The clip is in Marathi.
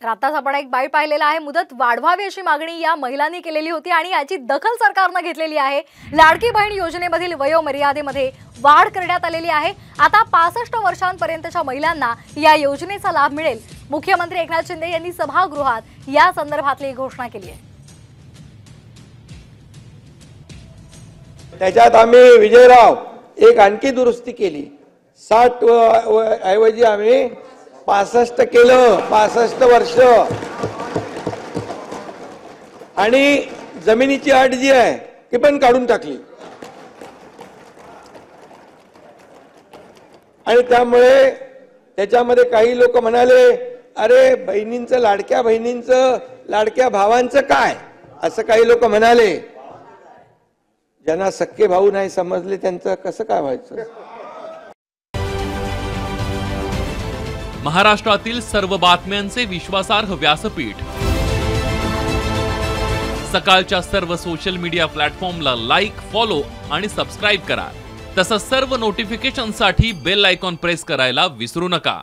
तर आताच आपण एक बाईट पाहिलेला आहे। मुदत वाढवावी अशी मागणी या महिलांनी केलेली होती आणि याची दखल सरकारने घेतलेली आहे। लाडकी बहीण योजनेमधील वयोमर्यादेमध्ये वाढ करण्यात आलेली आहे। आता 65 वर्षांपर्यंतच्या महिलांना या योजनेचा लाभ मिळेल। मुख्यमंत्री एकनाथ शिंदे यांनी सभागृहात या संदर्भातली घोषणा केली आहे। त्याच्यात आम्ही विजयराव एक आणखी दुरुस्ती केली। 60 ऐवजी आम्ही 65 केलं, 65 वर्ष। आणि जमिनीची अट जी आहे ती पण काढून टाकली। आणि त्यामुळे त्याच्यामध्ये काही लोक म्हणाले, अरे बहिणींचं, लाडक्या बहिणींचं, लाडक्या भावांचं काय, असं काही लोक म्हणाले। ज्यांना सख्खे भाऊ नाही समजले त्यांचं कसं काय व्हायचं। महाराष्ट्रातील सर्व बातम्यांचे विश्वासार्ह व्यासपीठ, सकाळच्या सर्व सोशल मीडिया प्लॅटफॉर्मला लाईक, फॉलो आणि सबस्क्राईब करा। तसंच सर्व नोटिफिकेशनसाठी बेल आयकॉन प्रेस करायला विसरू नका।